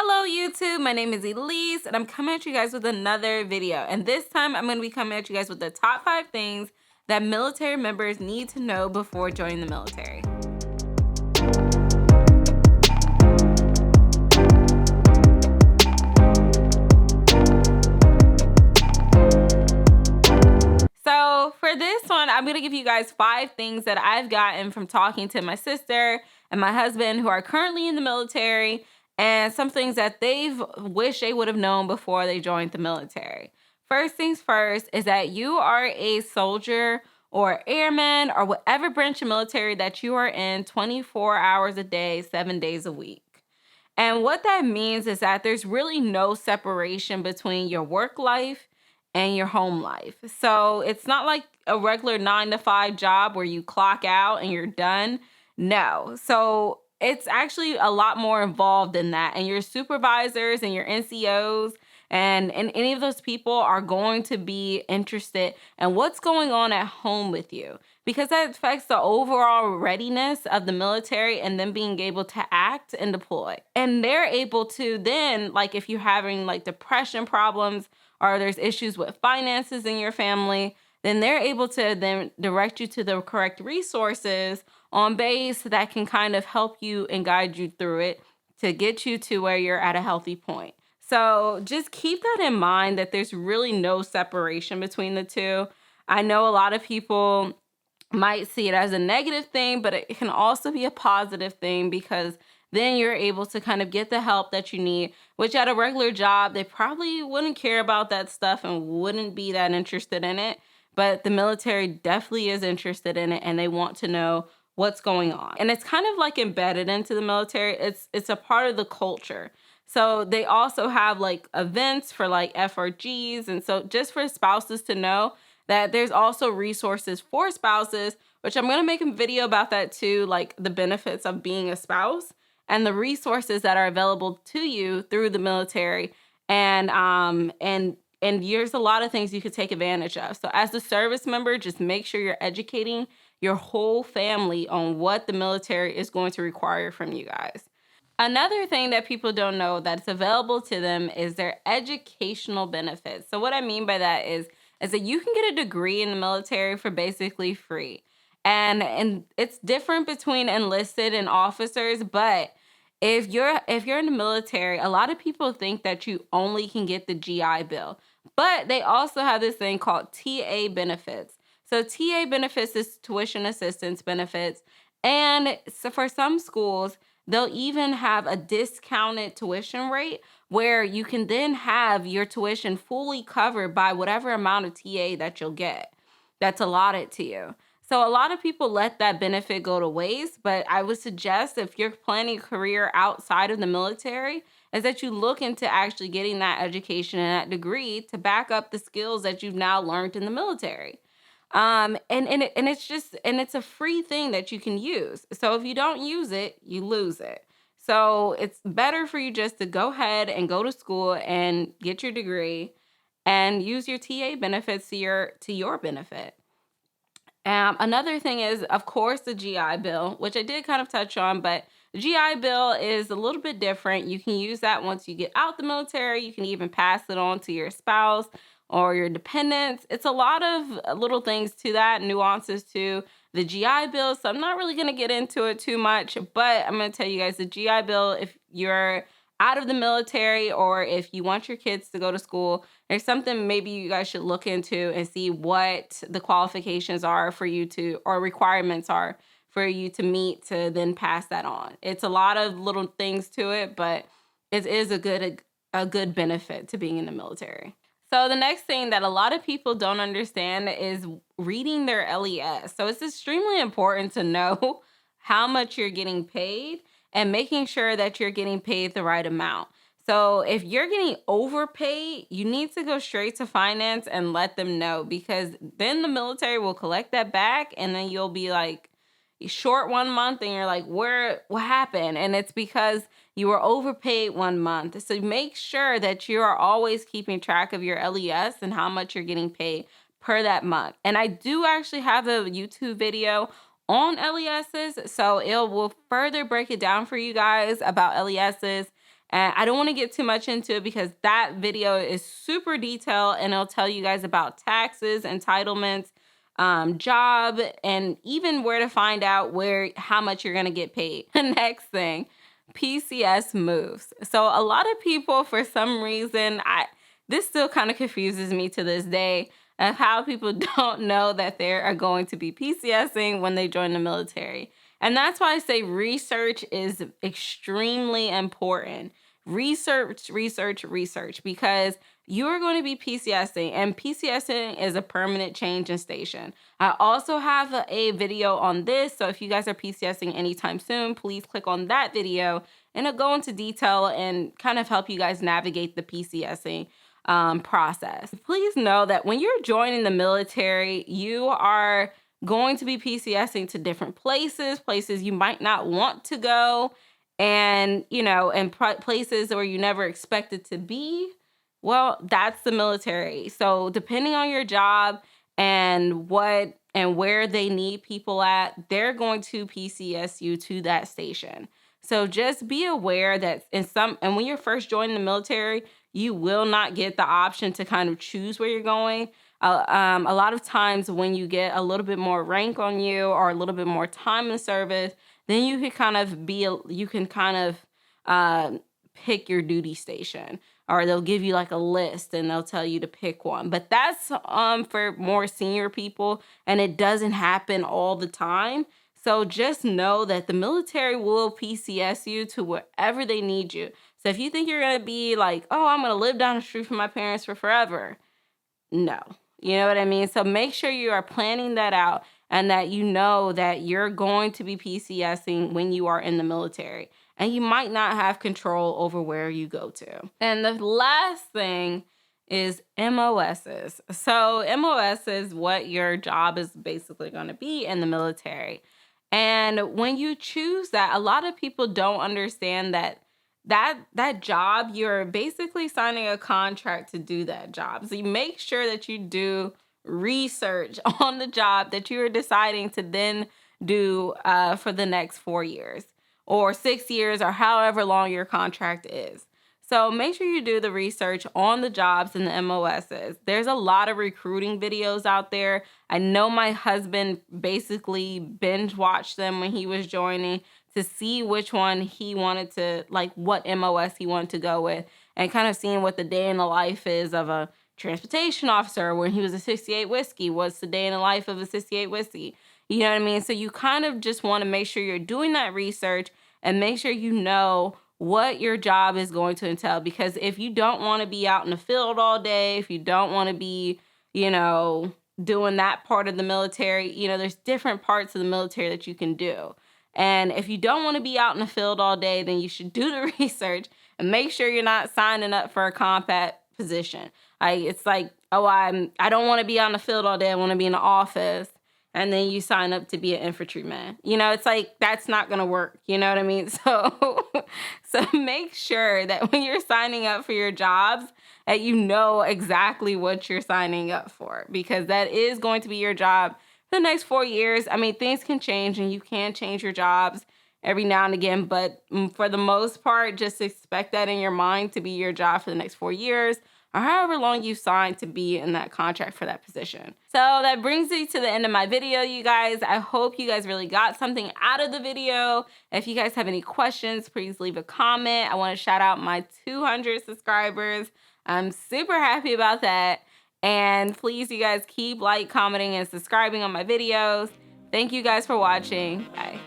Hello YouTube, my name is Elise and I'm coming at you guys with another video. And this time I'm going to be coming at you guys with the top 5 things that military members need to know before joining the military. So for this one, I'm going to give you guys 5 things that I've gotten from talking to my sister and my husband who are currently in the military, and some things that they've wished they would have known before they joined the military. First things first is that you are a soldier or airman or whatever branch of military that you are in 24 hours a day, 7 days a week. And what that means is that there's really no separation between your work life and your home life. So it's not like a regular 9 to 5 job where you clock out and you're done. No. So it's actually a lot more involved than that. And your supervisors and your NCOs and any of those people are going to be interested in what's going on at home with you, because that affects the overall readiness of the military and them being able to act and deploy. And they're able to then, like if you're having like depression problems or there's issues with finances in your family, then they're able to then direct you to the correct resources on base that can kind of help you and guide you through it to get you to where you're at a healthy point. So just keep that in mind, that there's really no separation between the two. I know a lot of people might see it as a negative thing, but it can also be a positive thing, because then you're able to kind of get the help that you need, which at a regular job, they probably wouldn't care about that stuff and wouldn't be that interested in it. But the military definitely is interested in it, and they want to know what's going on. And it's kind of like embedded into the military. It's a part of the culture. So they also have like events for like FRGs. And so just for spouses to know that there's also resources for spouses, which I'm going to make a video about that too, like the benefits of being a spouse and the resources that are available to you through the military. And there's a lot of things you could take advantage of. So as a service member, just make sure you're educating your whole family on what the military is going to require from you guys. Another thing that people don't know that's available to them is their educational benefits. So what I mean by that is that you can get a degree in the military for basically free. And it's different between enlisted and officers, but if you're in the military, a lot of people think that you only can get the GI Bill, but they also have this thing called TA benefits. So TA benefits is tuition assistance benefits, and so for some schools, they'll even have a discounted tuition rate where you can then have your tuition fully covered by whatever amount of TA that you'll get that's allotted to you. So a lot of people let that benefit go to waste, but I would suggest, if you're planning a career outside of the military, is that you look into actually getting that education and that degree to back up the skills that you've now learned in the military. It's a free thing that you can use. So if you don't use it, you lose it. So it's better for you just to go ahead and go to school and get your degree and use your TA benefits to your benefit. Another thing is, of course, the GI Bill, which I did kind of touch on, but the GI Bill is a little bit different. You can use that once you get out the military. You can even pass it on to your spouse or your dependents. It's a lot of little things to that, nuances to the GI Bill. So I'm not really going to get into it too much, but I'm going to tell you guys the GI Bill, if you're out of the military or if you want your kids to go to school, there's something maybe you guys should look into and see what the qualifications are for you to, or requirements are for you to meet to then pass that on. It's a lot of little things to it, but it is a good benefit to being in the military. So the next thing that a lot of people don't understand is reading their LES. So it's extremely important to know how much you're getting paid and making sure that you're getting paid the right amount. So if you're getting overpaid, you need to go straight to finance and let them know, because then the military will collect that back, and then you'll be like short 1 month and you're like, what happened? And it's because you were overpaid 1 month. So make sure that you are always keeping track of your LES and how much you're getting paid per that month. And I do actually have a YouTube video on LESs, so it will further break it down for you guys about LESs And I don't want to get too much into it because that video is super detailed and it'll tell you guys about taxes, entitlements, job, and even where to find out how much you're going to get paid. The next thing, PCS moves. So a lot of people, for some reason, this still kind of confuses me to this day of how people don't know that they are going to be PCSing when they join the military. And that's why I say research is extremely important. Research, research, research, because you are going to be PCSing, and PCSing is a permanent change in station. I also have a video on this, so if you guys are PCSing anytime soon, please click on that video, and it'll go into detail and kind of help you guys navigate the PCSing process. Please know that when you're joining the military, you are going to be PCSing to different places you might not want to go, and places where you never expected to be. Well, that's the military. So depending on your job and where they need people at, they're going to PCS you to that station. So just be aware that when you're first joining the military, you will not get the option to kind of choose where you're going. A lot of times when you get a little bit more rank on you or a little bit more time in service, then you can kind of pick your duty station, or they'll give you like a list and they'll tell you to pick one. But that's for more senior people, and it doesn't happen all the time. So just know that the military will PCS you to wherever they need you. So if you think you're going to be like, oh, I'm going to live down the street from my parents for forever. No. You know what I mean? So make sure you are planning that out and that you know that you're going to be PCSing when you are in the military. And you might not have control over where you go to. And the last thing is MOSs. So MOS is what your job is basically going to be in the military. And when you choose that, a lot of people don't understand that job, you're basically signing a contract to do that job. So you make sure that you do research on the job that you're deciding to then do for the next 4 years or 6 years or however long your contract is. So make sure you do the research on the jobs and the MOSs. There's a lot of recruiting videos out there. I know my husband basically binge watched them when he was joining to see which one he wanted to, like what MOS he wanted to go with, and kind of seeing what the day in the life is of a transportation officer. When he was a 68 whiskey, what's the day in the life of a 68 whiskey? You know what I mean? So you kind of just want to make sure you're doing that research and make sure you know what your job is going to entail. Because if you don't want to be out in the field all day, if you don't want to be, doing that part of the military, there's different parts of the military that you can do. And if you don't want to be out in the field all day, then you should do the research and make sure you're not signing up for a combat position. It's like, oh, I don't want to be out in the field all day. I want to be in the office. And then you sign up to be an infantryman. It's like, that's not going to work. You know what I mean? So make sure that when you're signing up for your jobs, that you know exactly what you're signing up for, because that is going to be your job for the next 4 years. I mean, things can change and you can change your jobs every now and again, but for the most part, just expect that in your mind to be your job for the next 4 years, or however long you signed to be in that contract for that position. So that brings me to the end of my video, you guys. I hope you guys really got something out of the video. If you guys have any questions, please leave a comment. I want to shout out my 200 subscribers. I'm super happy about that. And please, you guys, keep commenting, and subscribing on my videos. Thank you guys for watching. Bye.